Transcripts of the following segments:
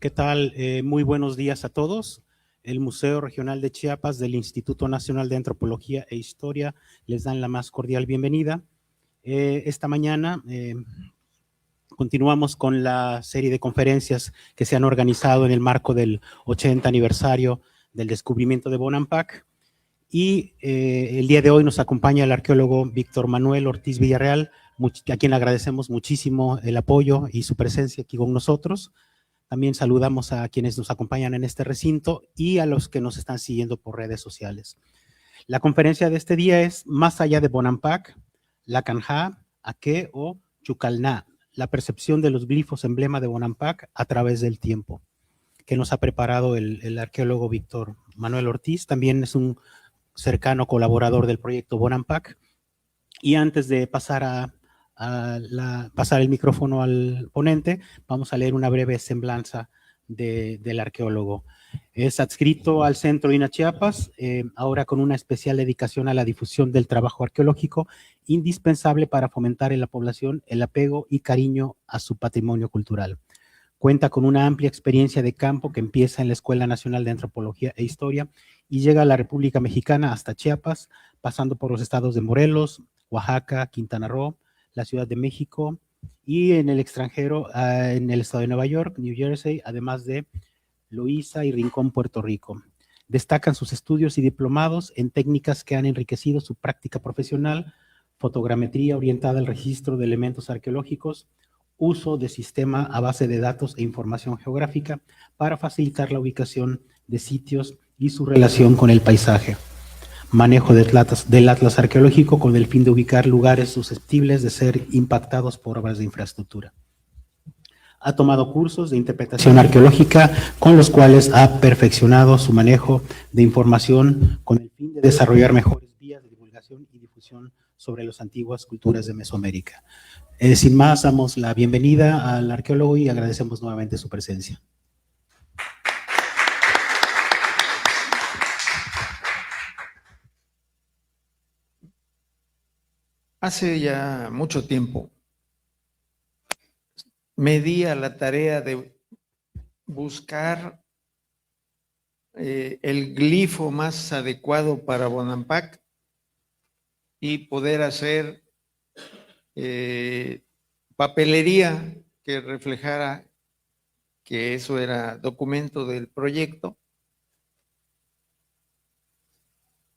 ¿Qué tal? Muy buenos días a todos. El Museo Regional de Chiapas del Instituto Nacional de Antropología e Historia les dan la más cordial bienvenida. Esta mañana continuamos con la serie de conferencias que se han organizado en el marco del 80 aniversario del descubrimiento de Bonampak. Y el día de hoy nos acompaña el arqueólogo Víctor Manuel Ortiz Villarreal, a quien agradecemos muchísimo el apoyo y su presencia aquí con nosotros. También saludamos a quienes nos acompañan en este recinto y a los que nos están siguiendo por redes sociales. La conferencia de este día es Más allá de Bonampak, Lacanjá, Aque o Chucalná, la percepción de los glifos emblema de Bonampak a través del tiempo, que nos ha preparado el arqueólogo Víctor Manuel Ortiz. También es un cercano colaborador del proyecto Bonampak. Y antes de pasar pasar el micrófono al ponente, vamos a leer una breve semblanza del arqueólogo. Es adscrito al Centro INA Chiapas, ahora con una especial dedicación a la difusión del trabajo arqueológico, indispensable para fomentar en la población el apego y cariño a su patrimonio cultural. Cuenta con una amplia experiencia de campo que empieza en la Escuela Nacional de Antropología e Historia y llega a la República Mexicana hasta Chiapas, pasando por los estados de Morelos, Oaxaca, Quintana Roo, la Ciudad de México y en el extranjero, en el estado de Nueva York, New Jersey, además de Loíza y Rincón, Puerto Rico. Destacan sus estudios y diplomados en técnicas que han enriquecido su práctica profesional, fotogrametría orientada al registro de elementos arqueológicos, uso de sistema a base de datos e información geográfica para facilitar la ubicación de sitios y su relación con el paisaje. Manejo del atlas arqueológico con el fin de ubicar lugares susceptibles de ser impactados por obras de infraestructura. Ha tomado cursos de interpretación arqueológica con los cuales ha perfeccionado su manejo de información con el fin de desarrollar mejores vías de divulgación y difusión sobre las antiguas culturas de Mesoamérica. Sin más, damos la bienvenida al arqueólogo y agradecemos nuevamente su presencia. Hace ya mucho tiempo me di a la tarea de buscar el glifo más adecuado para Bonampak y poder hacer papelería que reflejara que eso era documento del proyecto.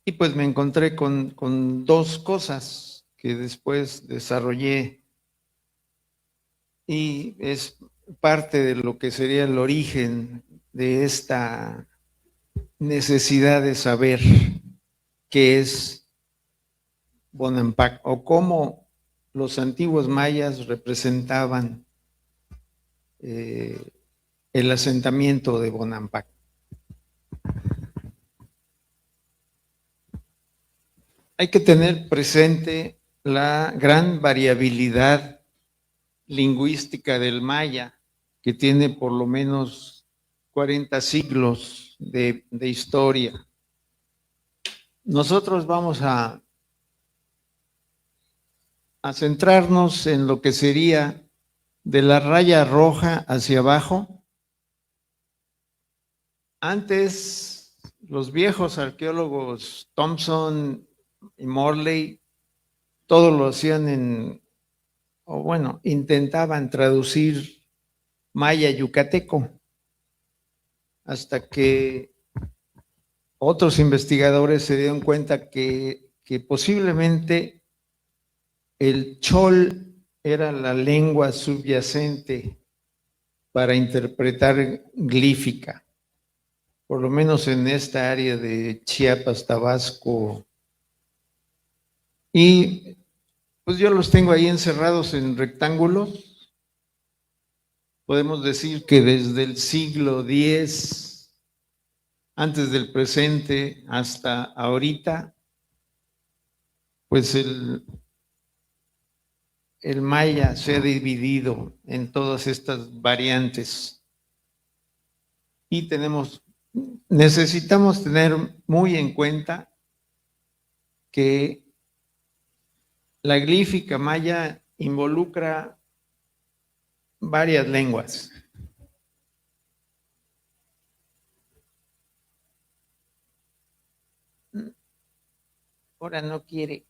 Y pues me encontré con dos cosas que después desarrollé y es parte de lo que sería el origen de esta necesidad de saber qué es Bonampak o cómo los antiguos mayas representaban el asentamiento de Bonampak. Hay que tener presente la gran variabilidad lingüística del maya, que tiene por lo menos 40 siglos de historia. Nosotros vamos a centrarnos en lo que sería de la raya roja hacia abajo. Antes, los viejos arqueólogos Thompson y Morley, todo lo hacían intentaban traducir maya yucateco, hasta que otros investigadores se dieron cuenta que posiblemente el chol era la lengua subyacente para interpretar glífica, por lo menos en esta área de Chiapas, Tabasco. Y pues yo los tengo ahí encerrados en rectángulos. Podemos decir que desde el siglo X, antes del presente, hasta ahorita, pues el maya se ha dividido en todas estas variantes. Y necesitamos tener muy en cuenta que la glífica maya involucra varias lenguas. Ahora no quiere.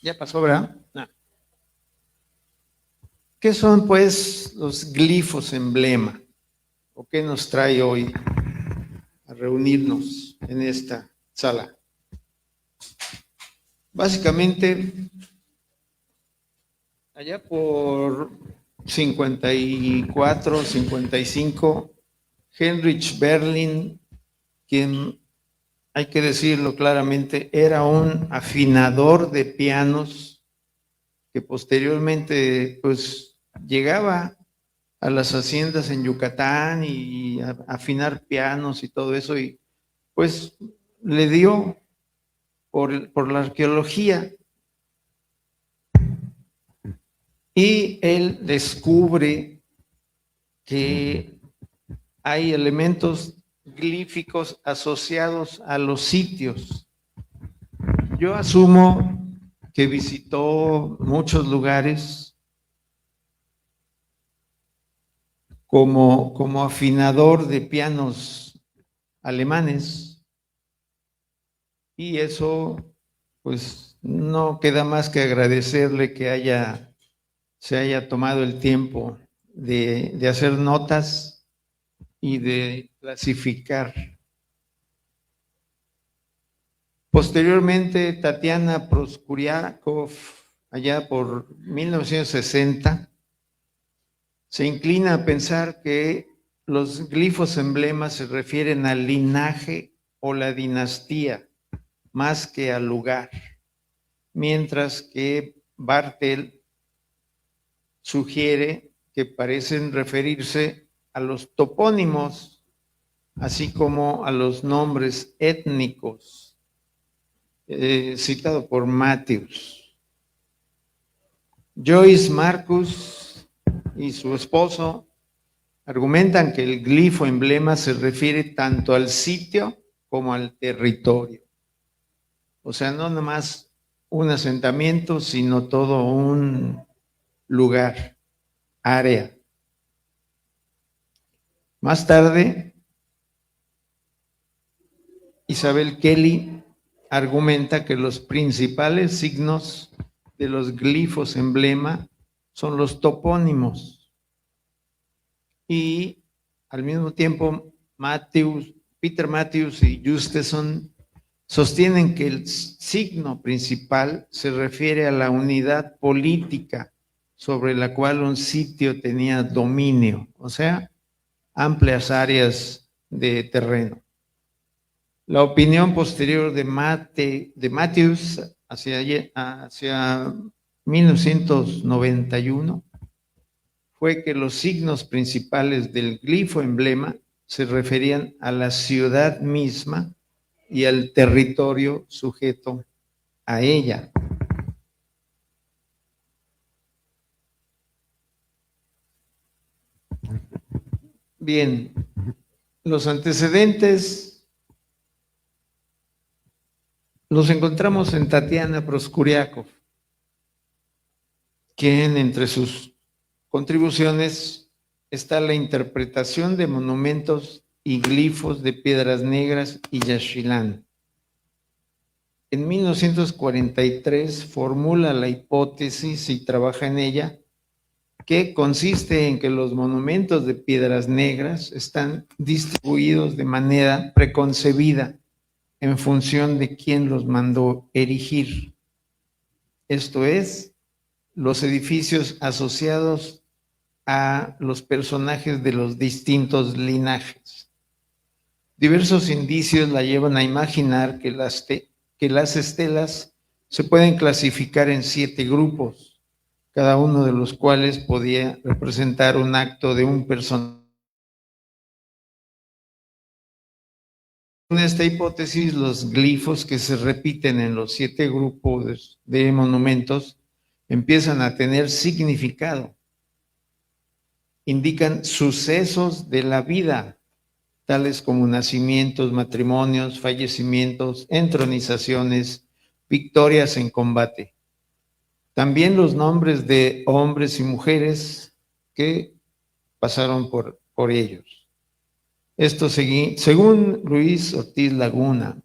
Ya pasó, ¿verdad? No. ¿Qué son, pues, los glifos emblema? ¿O qué nos trae hoy a reunirnos en esta sala? Básicamente, allá por 54, 55, Heinrich Berlin, quien, hay que decirlo claramente, era un afinador de pianos que posteriormente pues llegaba a las haciendas en Yucatán y a afinar pianos y todo eso, y pues le dio por la arqueología, y él descubre que hay elementos glíficos asociados a los sitios. Yo asumo que visitó muchos lugares como afinador de pianos alemanes, y eso pues no queda más que agradecerle que se haya tomado el tiempo de hacer notas y de clasificar. Posteriormente, Tatiana Proskuriakov, allá por 1960, se inclina a pensar que los glifos emblemas se refieren al linaje o la dinastía, más que al lugar, mientras que Bartel sugiere que parecen referirse a los topónimos, así como a los nombres étnicos, citado por Matthews. Joyce Marcus y su esposo argumentan que el glifo emblema se refiere tanto al sitio como al territorio. O sea, no nomás un asentamiento, sino todo un lugar, área. Más tarde, Isabel Kelly argumenta que los principales signos de los glifos emblema son los topónimos, y al mismo tiempo Peter Matthews y Justeson sostienen que el signo principal se refiere a la unidad política sobre la cual un sitio tenía dominio, o sea, amplias áreas de terreno. La opinión posterior de Matthews hacia 1991 fue que los signos principales del glifo emblema se referían a la ciudad misma y al territorio sujeto a ella. Bien, los antecedentes los encontramos en Tatiana Proskuriakov, quien entre sus contribuciones está la interpretación de monumentos y glifos de Piedras Negras y Yaxchilán. En 1943 formula la hipótesis y trabaja en ella, que consiste en que los monumentos de Piedras Negras están distribuidos de manera preconcebida en función de quién los mandó erigir. Esto es, los edificios asociados a los personajes de los distintos linajes. Diversos indicios la llevan a imaginar que las estelas se pueden clasificar en 7 grupos, cada uno de los cuales podía representar un acto de un personaje. En esta hipótesis, los glifos que se repiten en los 7 grupos de monumentos empiezan a tener significado. Indican sucesos de la vida, tales como nacimientos, matrimonios, fallecimientos, entronizaciones, victorias en combate. También los nombres de hombres y mujeres que pasaron por ellos. Esto según Luis Ortiz Laguna.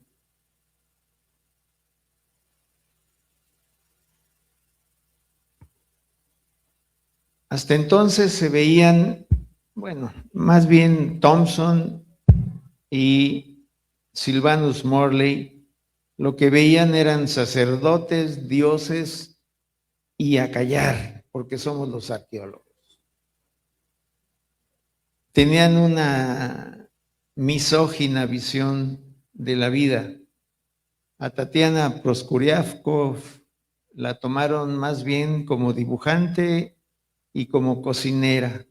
Hasta entonces se veían, bueno, más bien Thompson y Sylvanus Morley, lo que veían eran sacerdotes, dioses y a callar, porque somos los arqueólogos. Tenían una misógina visión de la vida. A Tatiana Proskuriakov la tomaron más bien como dibujante y como cocinera,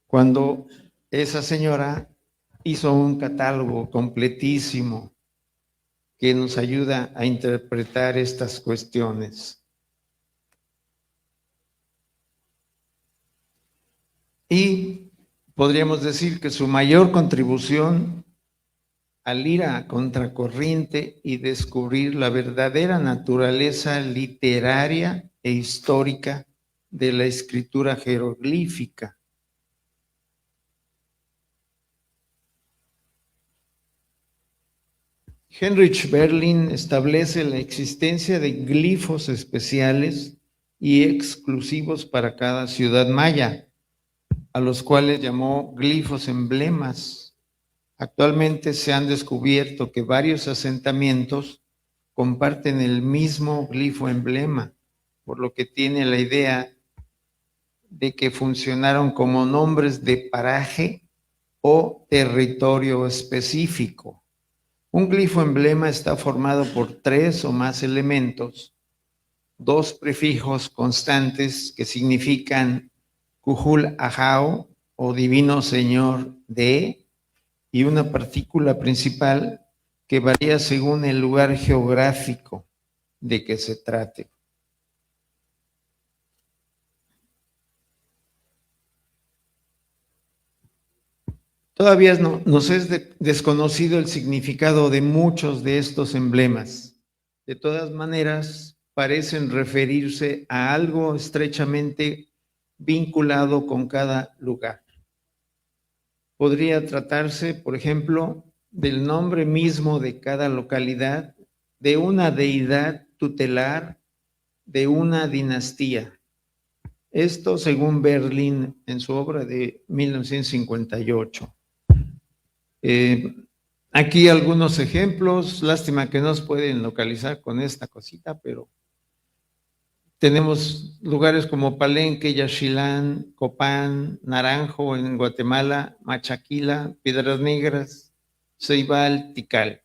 cuando esa señora hizo un catálogo completísimo que nos ayuda a interpretar estas cuestiones. Y podríamos decir que su mayor contribución al ir a contracorriente y descubrir la verdadera naturaleza literaria e histórica de la escritura jeroglífica. Heinrich Berlin establece la existencia de glifos especiales y exclusivos para cada ciudad maya, a los cuales llamó glifos emblemas. Actualmente se han descubierto que varios asentamientos comparten el mismo glifo emblema, por lo que tiene la idea de que funcionaron como nombres de paraje o territorio específico. Un glifo emblema está formado por 3 o más elementos, 2 prefijos constantes que significan Cujul Ajao o Divino Señor de, y una partícula principal que varía según el lugar geográfico de que se trate. Todavía nos es desconocido el significado de muchos de estos emblemas. De todas maneras, parecen referirse a algo estrechamente vinculado con cada lugar. Podría tratarse, por ejemplo, del nombre mismo de cada localidad, de una deidad tutelar, de una dinastía. Esto según Berlin en su obra de 1958. Aquí algunos ejemplos, lástima que no se pueden localizar con esta cosita, pero tenemos lugares como Palenque, Yaxchilán, Copán, Naranjo en Guatemala, Machaquila, Piedras Negras, Ceibal, Tikal,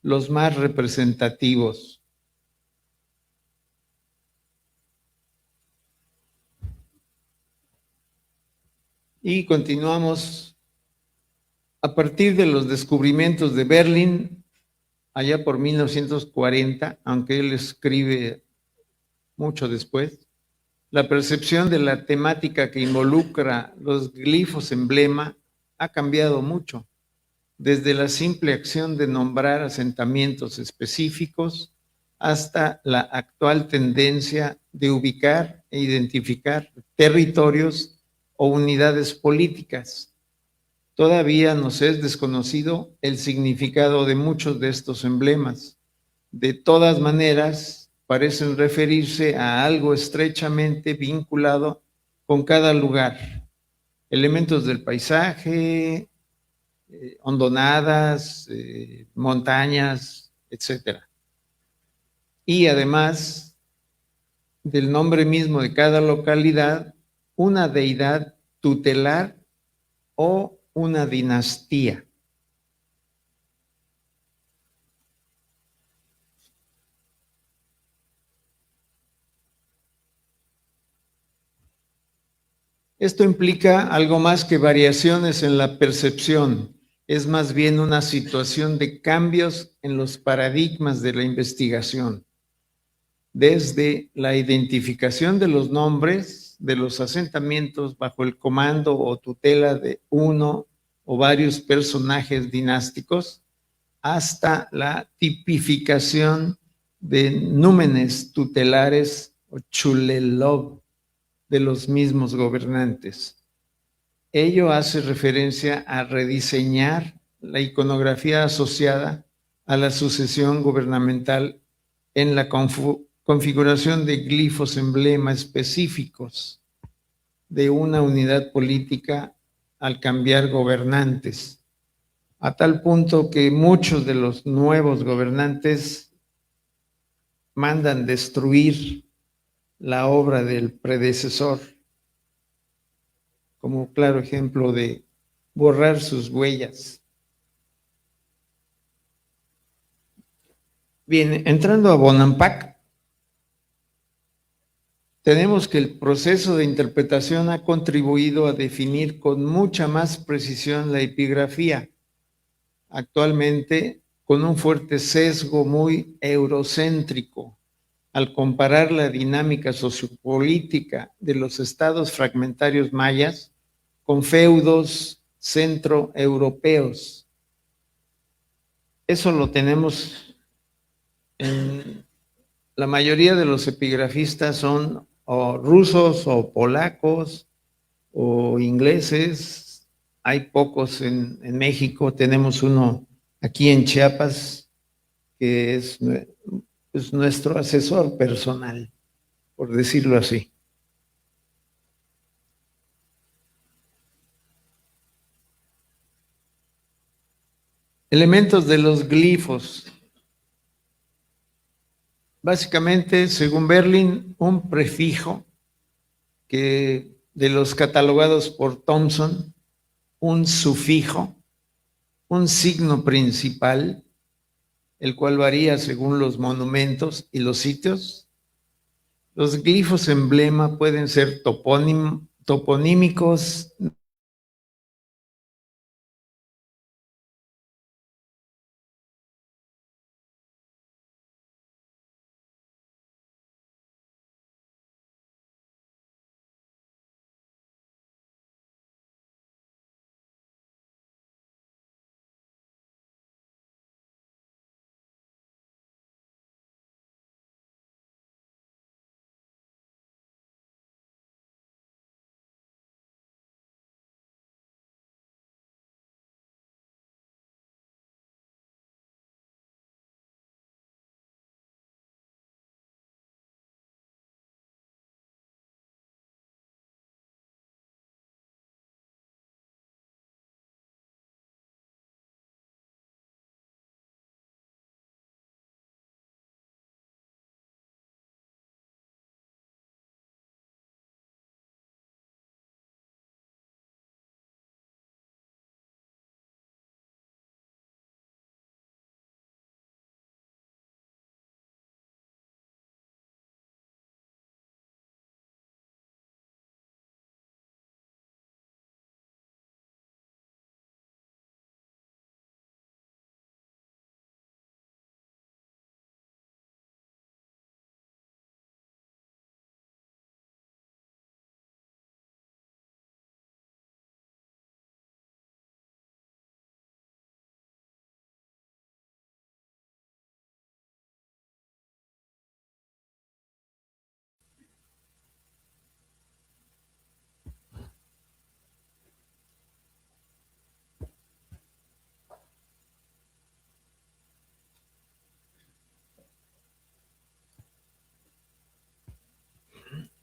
los más representativos. Y continuamos. A partir de los descubrimientos de Berlin, allá por 1940, aunque él escribe mucho después, la percepción de la temática que involucra los glifos emblema ha cambiado mucho, desde la simple acción de nombrar asentamientos específicos hasta la actual tendencia de ubicar e identificar territorios o unidades políticas. Todavía nos es desconocido el significado de muchos de estos emblemas. De todas maneras, parecen referirse a algo estrechamente vinculado con cada lugar. Elementos del paisaje, hondonadas, montañas, etc. Y además del nombre mismo de cada localidad, una deidad tutelar o una dinastía. Esto implica algo más que variaciones en la percepción, es más bien una situación de cambios en los paradigmas de la investigación, desde la identificación de los nombres de los asentamientos bajo el comando o tutela de uno o varios personajes dinásticos, hasta la tipificación de númenes tutelares o chulelov de los mismos gobernantes. Ello hace referencia a rediseñar la iconografía asociada a la sucesión gubernamental en la configuración de glifos emblema específicos de una unidad política al cambiar gobernantes, a tal punto que muchos de los nuevos gobernantes mandan destruir la obra del predecesor, como claro ejemplo de borrar sus huellas. Bien, entrando a Bonampak, tenemos que el proceso de interpretación ha contribuido a definir con mucha más precisión la epigrafía, actualmente con un fuerte sesgo muy eurocéntrico, al comparar la dinámica sociopolítica de los estados fragmentarios mayas con feudos centroeuropeos. Eso lo tenemos en la mayoría de los epigrafistas son o rusos o polacos o ingleses. Hay pocos en México, tenemos uno aquí en Chiapas que es nuestro asesor personal, por decirlo así. Elementos de los glifos. Básicamente, según Berlin, un prefijo que de los catalogados por Thomson, un sufijo, un signo principal, el cual varía según los monumentos y los sitios. Los glifos emblema pueden ser toponímicos,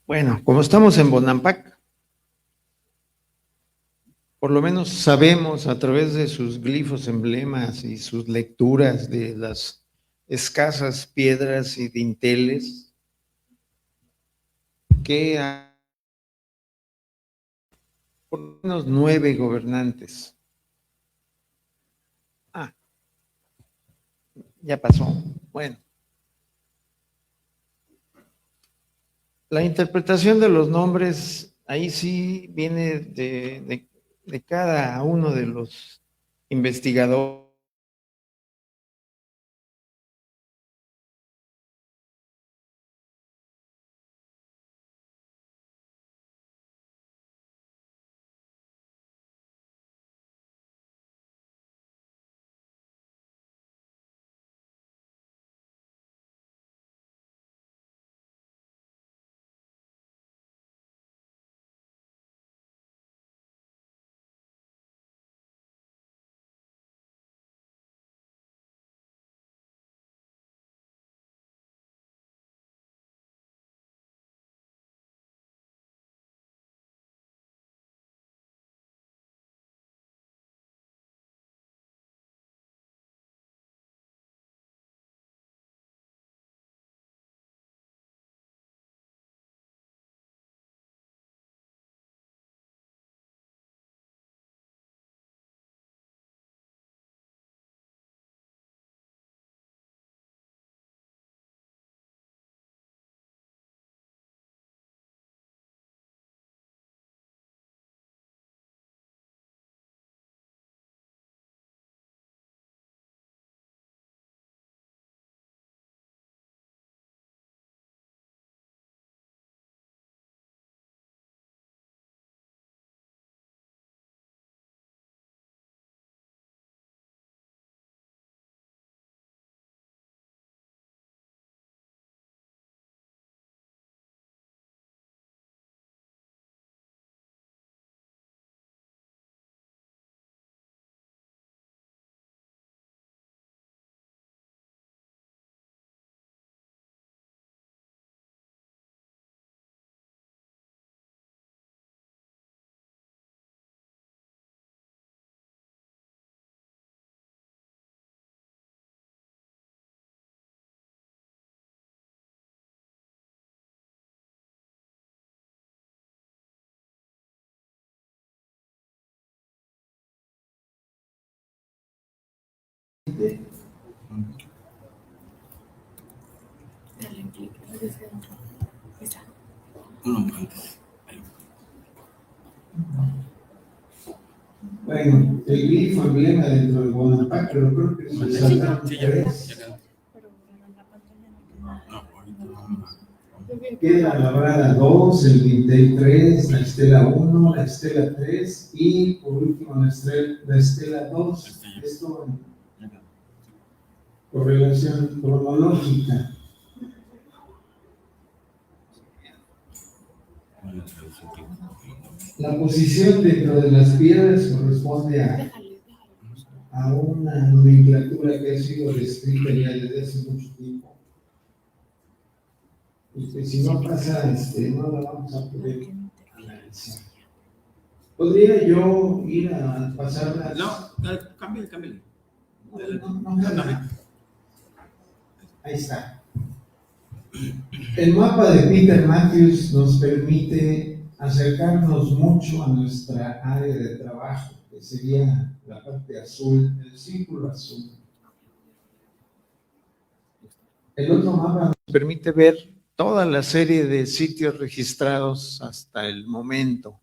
bueno, como estamos en Bonampak, por lo menos sabemos a través de sus glifos, emblemas y sus lecturas de las escasas piedras y dinteles que hay por lo menos 9 gobernantes. Ah, ya pasó. Bueno, la interpretación de los nombres, ahí sí viene de cada uno de los investigadores. de Dale clic. Ahí está. No, antes. Bueno, el glifo emblema dentro del Bonampak, pero creo que se saltaron Sí, ya, tres. ya quedó. Pero en la pantalla no queda. No, ahorita no. Queda la Brada 2, el Dintel 3, la Estela 1, la Estela 3 y por último la Estela 2. Esto en correlación cronológica. La posición dentro de las piedras corresponde a una nomenclatura que ha sido descrita ya desde hace mucho tiempo. Y que si no pasa, no la vamos a poder analizar. ¿Podría yo ir a pasarlas? No, cámbiale. No. Ahí está. El mapa de Peter Matthews nos permite acercarnos mucho a nuestra área de trabajo, que sería la parte azul, el círculo azul. El otro mapa nos permite ver toda la serie de sitios registrados hasta el momento.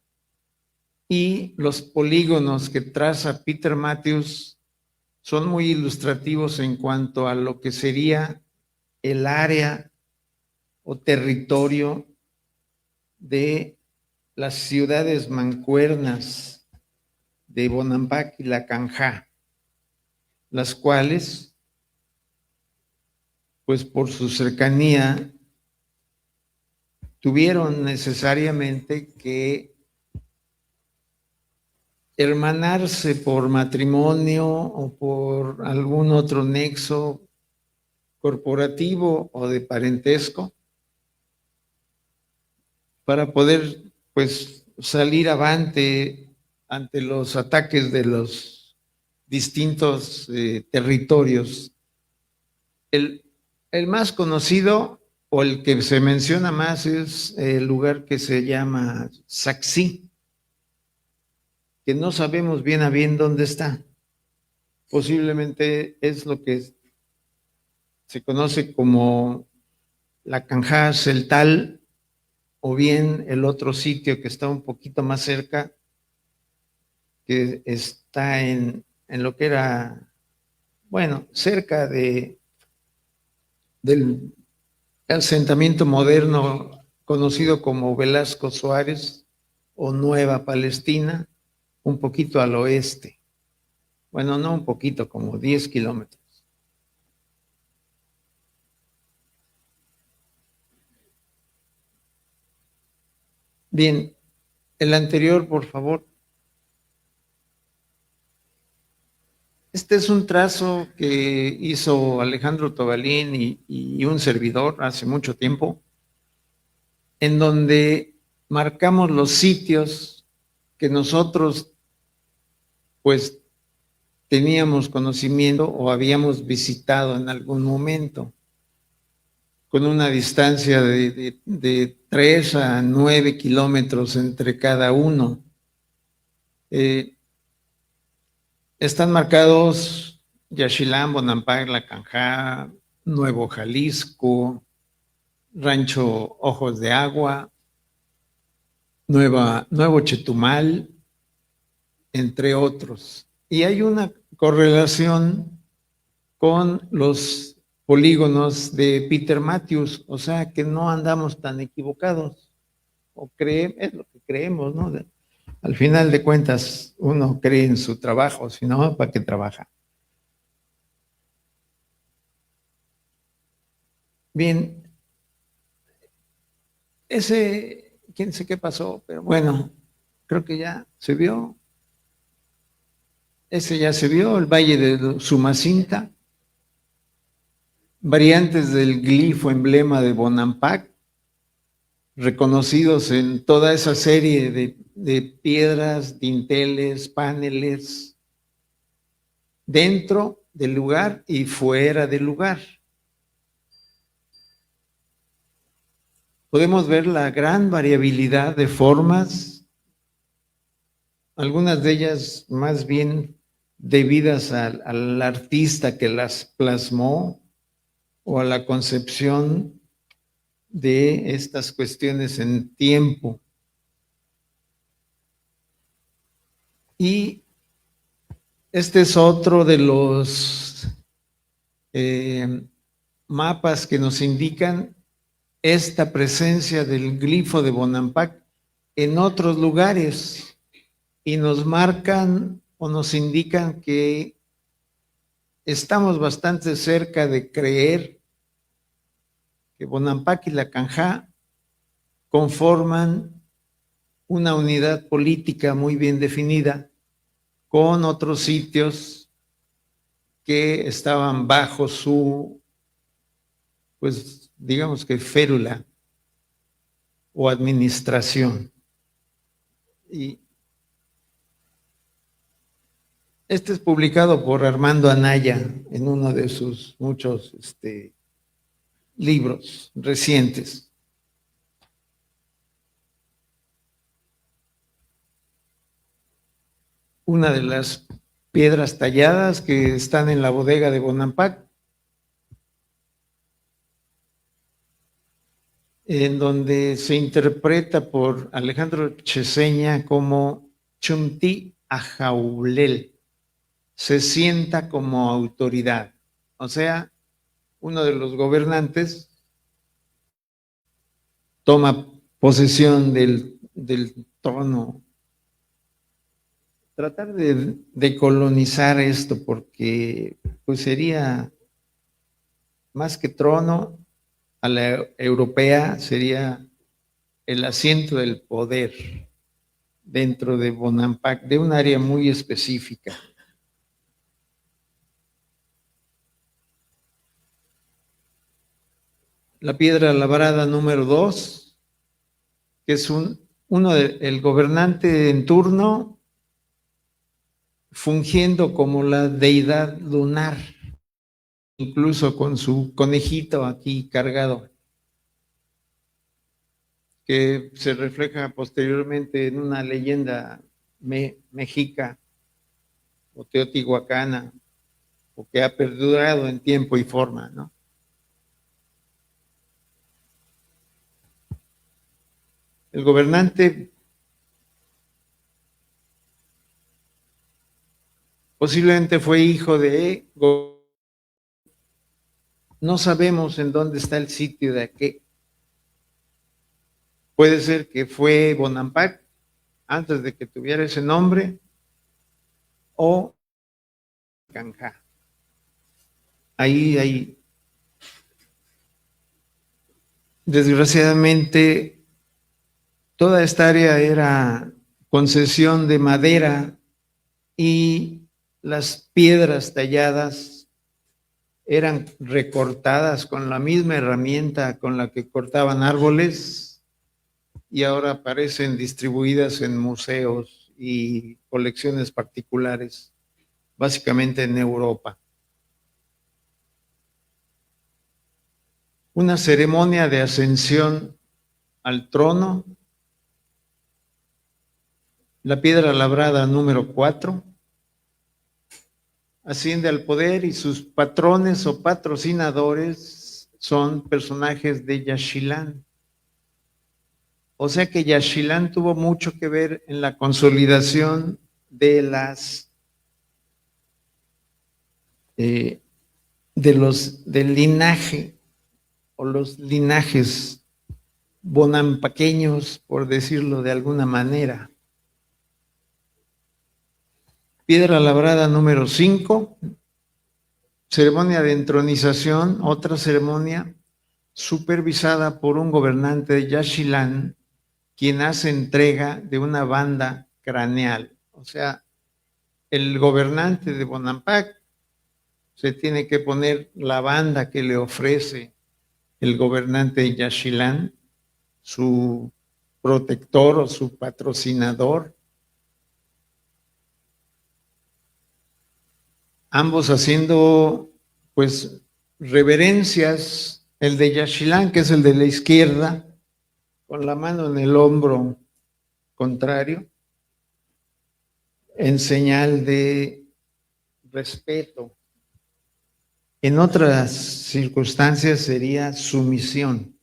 Y los polígonos que traza Peter Matthews son muy ilustrativos en cuanto a lo que sería el área o territorio de las ciudades mancuernas de Bonampak y La Canjá, las cuales, pues por su cercanía, tuvieron necesariamente que hermanarse por matrimonio o por algún otro nexo corporativo o de parentesco para poder, pues, salir avante ante los ataques de los distintos territorios. El más conocido o el que se menciona más es el lugar que se llama Sacsí, que no sabemos bien a bien dónde está. Posiblemente es lo que se conoce como la Canjá Celtal, o bien el otro sitio que está un poquito más cerca, que está en lo que era, bueno, cerca del asentamiento moderno conocido como Velasco Suárez o Nueva Palestina, un poquito al oeste. Bueno, no un poquito, como 10 kilómetros. Bien, el anterior, por favor. Este es un trazo que hizo Alejandro Tobalín y un servidor hace mucho tiempo, en donde marcamos los sitios que nosotros, pues, teníamos conocimiento o habíamos visitado en algún momento, con una distancia de 3 a 9 kilómetros entre cada uno. Están marcados Yaxchilán, Bonampak, La Canjá, Nuevo Jalisco, Rancho Ojos de Agua, Nuevo Chetumal, entre otros. Y hay una correlación con los polígonos de Peter Matthews, o sea que no andamos tan equivocados, es lo que creemos, ¿no? Al final de cuentas, uno cree en su trabajo, si no, ¿para qué trabaja? Bien, quién sé qué pasó, pero bueno, creo que ya se vio. Ese ya se vio, el Valle de Sumacinta, variantes del glifo emblema de Bonampak, reconocidos en toda esa serie de piedras, dinteles, paneles, dentro del lugar y fuera del lugar. Podemos ver la gran variabilidad de formas, algunas de ellas más bien debidas al artista que las plasmó o a la concepción de estas cuestiones en tiempo. Y este es otro de los mapas que nos indican esta presencia del glifo de Bonampak en otros lugares y nos marcan o nos indican que estamos bastante cerca de creer que Bonampak y la Canjá conforman una unidad política muy bien definida con otros sitios que estaban bajo su, pues digamos que férula o administración. Y este es publicado por Armando Anaya en uno de sus muchos libros recientes. Una de las piedras talladas que están en la bodega de Bonampak, en donde se interpreta por Alejandro Cheseña como Chumti Ajaulel, se sienta como autoridad. O sea, uno de los gobernantes toma posesión del trono. Tratar de colonizar esto, porque pues sería más que trono, a la europea sería el asiento del poder dentro de Bonampak, de un área muy específica. La piedra labrada número 2, que es el gobernante en turno, fungiendo como la deidad lunar, incluso con su conejito aquí cargado, que se refleja posteriormente en una leyenda mexica o teotihuacana, o que ha perdurado en tiempo y forma, ¿no? El gobernante posiblemente fue hijo de... No sabemos en dónde está el sitio de aquel. Puede ser que fue Bonampak antes de que tuviera ese nombre, o Canjá. Ahí, desgraciadamente, toda esta área era concesión de madera y las piedras talladas eran recortadas con la misma herramienta con la que cortaban árboles y ahora aparecen distribuidas en museos y colecciones particulares, básicamente en Europa. Una ceremonia de ascensión al trono, la piedra labrada número 4, asciende al poder y sus patrones o patrocinadores son personajes de Yaxchilán. O sea que Yaxchilán tuvo mucho que ver en la consolidación de del linaje o los linajes bonampaqueños, por decirlo de alguna manera. Piedra labrada número 5, ceremonia de entronización, otra ceremonia supervisada por un gobernante de Yaxchilán, quien hace entrega de una banda craneal. O sea, el gobernante de Bonampak se tiene que poner la banda que le ofrece el gobernante de Yaxchilán, su protector o su patrocinador, ambos haciendo pues reverencias, el de Yaxchilán, que es el de la izquierda, con la mano en el hombro contrario, en señal de respeto. En otras circunstancias sería sumisión.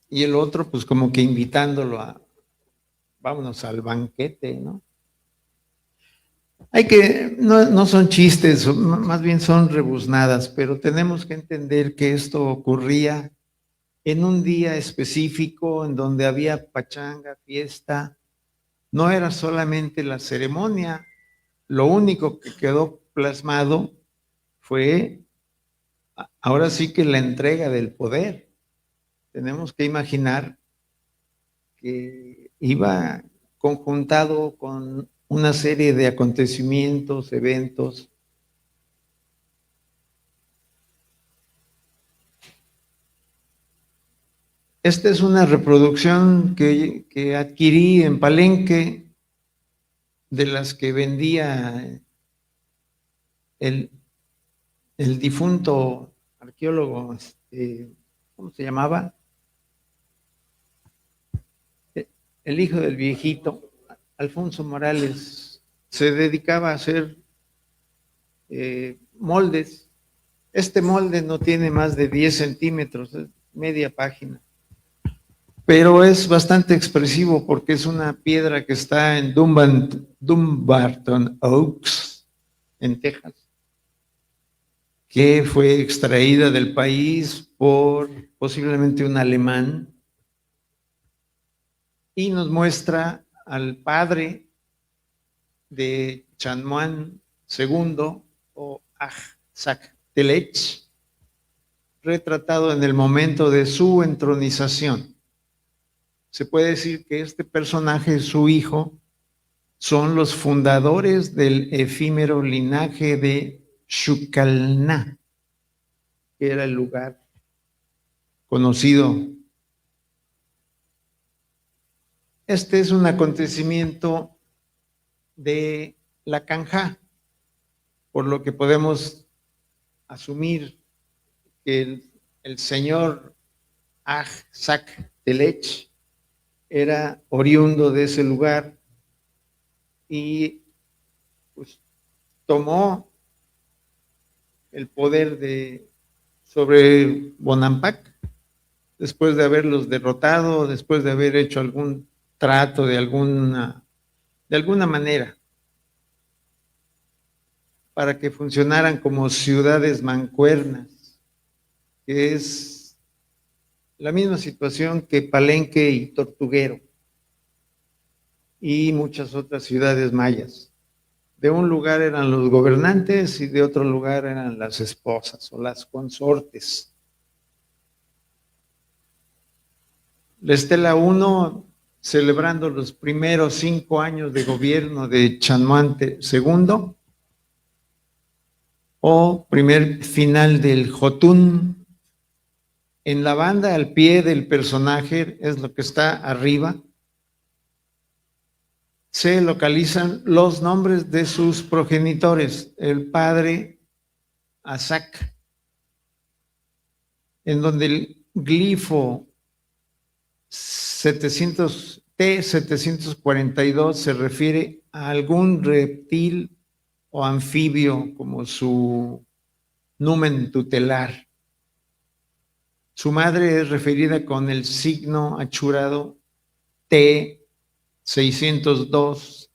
Y el otro, pues como que invitándolo a, vámonos al banquete, ¿no? No son chistes, más bien son rebuznadas, pero tenemos que entender que esto ocurría en un día específico en donde había pachanga, fiesta. No era solamente la ceremonia, lo único que quedó plasmado fue ahora sí que la entrega del poder. Tenemos que imaginar que iba conjuntado con una serie de acontecimientos, eventos. Esta es una reproducción que adquirí en Palenque, de las que vendía el difunto arqueólogo, ¿cómo se llamaba? El hijo del viejito, Alfonso Morales, se dedicaba a hacer moldes. Este molde no tiene más de 10 centímetros, es media página, pero es bastante expresivo porque es una piedra que está en Dumbarton Oaks, en Texas, que fue extraída del país por posiblemente un alemán, y nos muestra al padre de Chanmuán II, o Telech, retratado en el momento de su entronización. Se puede decir que este personaje, su hijo, son los fundadores del efímero linaje de Xucalná, que era el lugar conocido. Este es un acontecimiento de la Canja, por lo que podemos asumir que el señor Telech era oriundo de ese lugar y pues tomó el poder sobre Bonampak después de haberlos derrotado, después de haber hecho algún trato de alguna manera para que funcionaran como ciudades mancuernas, que es la misma situación que Palenque y Tortuguero y muchas otras ciudades mayas. De un lugar eran los gobernantes y de otro lugar eran las esposas o las consortes. La estela 1, celebrando los primeros 5 años de gobierno de Chanmuán II, o primer final del Jotun. En la banda, al pie del personaje, es lo que está arriba, se localizan los nombres de sus progenitores. El padre, Asak, en donde el glifo T742 se refiere a algún reptil o anfibio como su numen tutelar. Su madre es referida con el signo achurado T602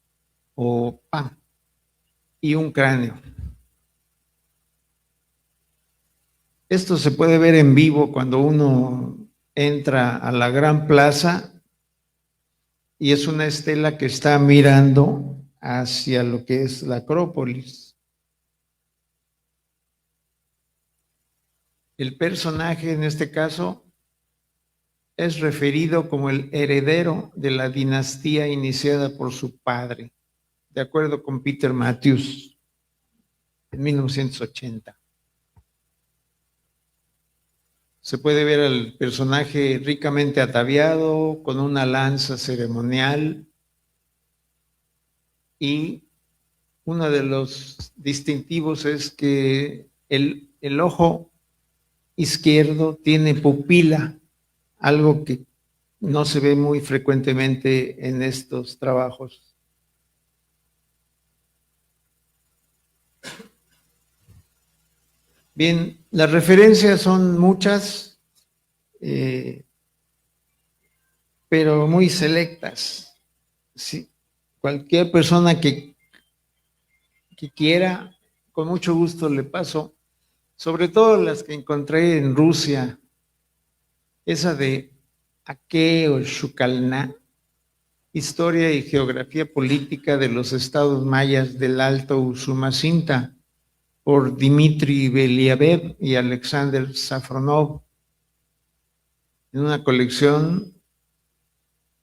o PAM y un cráneo. Esto se puede ver en vivo cuando uno entra a la gran plaza y es una estela que está mirando hacia lo que es la Acrópolis. El personaje en este caso es referido como el heredero de la dinastía iniciada por su padre, de acuerdo con Peter Matthews, en 1980. Se puede ver al personaje ricamente ataviado, con una lanza ceremonial, y uno de los distintivos es que el ojo izquierdo tiene pupila, algo que no se ve muy frecuentemente en estos trabajos Bien, las referencias son muchas, pero muy selectas. Sí, cualquier persona que quiera, con mucho gusto le paso, sobre todo las que encontré en Rusia, esa de Ake o Shukalná, Historia y Geografía Política de los Estados Mayas del Alto Usumacinta, por Dmitry Beliabev y Alexander Safronov, en una colección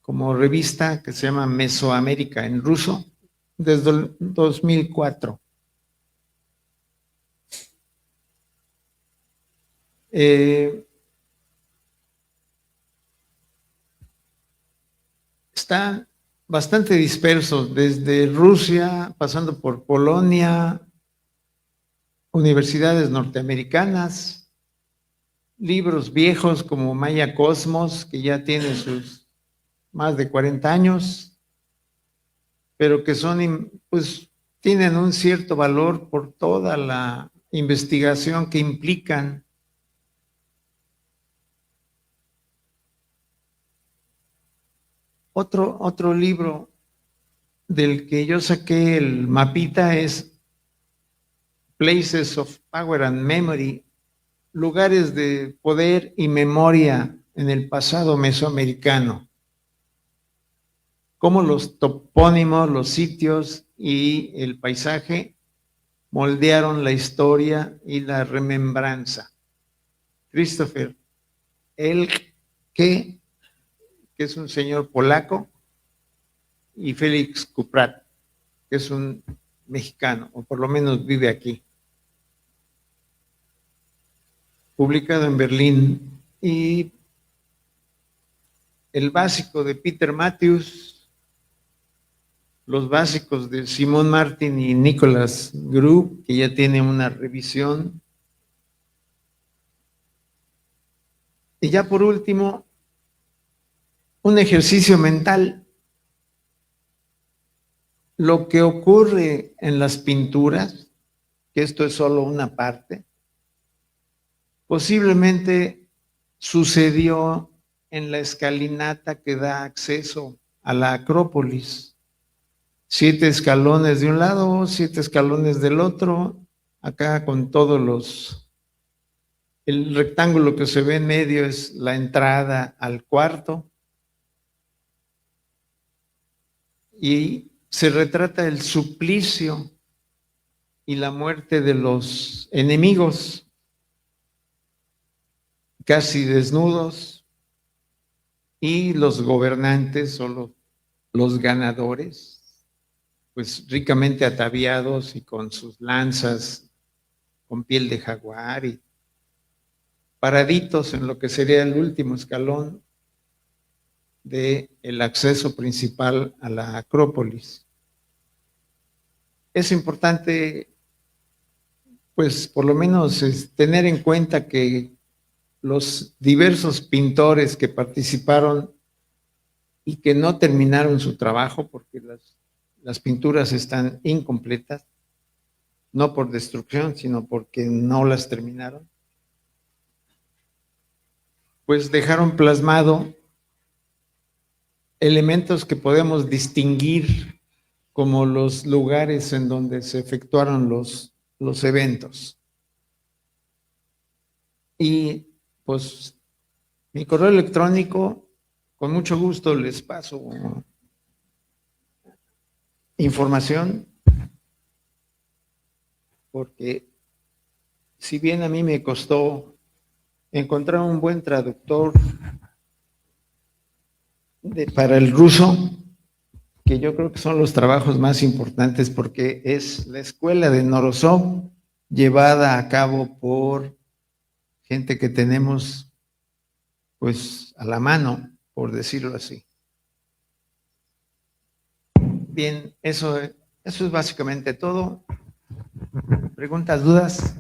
como revista que se llama Mesoamérica en ruso, desde el 2004. Están bastante dispersos, desde Rusia, pasando por Polonia, universidades norteamericanas, libros viejos como Maya Cosmos, que ya tiene sus más de 40 años, pero que son, pues, tienen un cierto valor por toda la investigación que implican. Otro libro del que yo saqué el mapita es Places of Power and Memory, lugares de poder y memoria en el pasado mesoamericano. Cómo los topónimos, los sitios y el paisaje moldearon la historia y la remembranza. Christopher Elke, que es un señor polaco, y Félix Kuprat, que es un mexicano, o por lo menos vive aquí. Publicado en Berlín. Y el básico de Peter Matthews, los básicos de Simón Martin y Nicholas Grue, que ya tiene una revisión. Y ya por último, un ejercicio mental. Lo que ocurre en las pinturas, que esto es solo una parte, posiblemente sucedió en la escalinata que da acceso a la Acrópolis. 7 escalones de un lado, 7 escalones del otro, acá con todos los... El rectángulo que se ve en medio es la entrada al cuarto. Y se retrata el suplicio y la muerte de los enemigos, casi desnudos, y los gobernantes o los ganadores, pues ricamente ataviados y con sus lanzas con piel de jaguar y paraditos en lo que sería el último escalón del acceso principal a la Acrópolis. Es importante, pues, por lo menos tener en cuenta que los diversos pintores que participaron y que no terminaron su trabajo, porque las pinturas están incompletas, no por destrucción, sino porque no las terminaron, pues dejaron plasmado elementos que podemos distinguir como los lugares en donde se efectuaron los eventos. Y pues mi correo electrónico, con mucho gusto les paso información, porque si bien a mí me costó encontrar un buen traductor para el ruso, que yo creo que son los trabajos más importantes, porque es la escuela de Norosov llevada a cabo por gente que tenemos pues a la mano, por decirlo así. Bien, eso es básicamente todo. ¿Preguntas, dudas?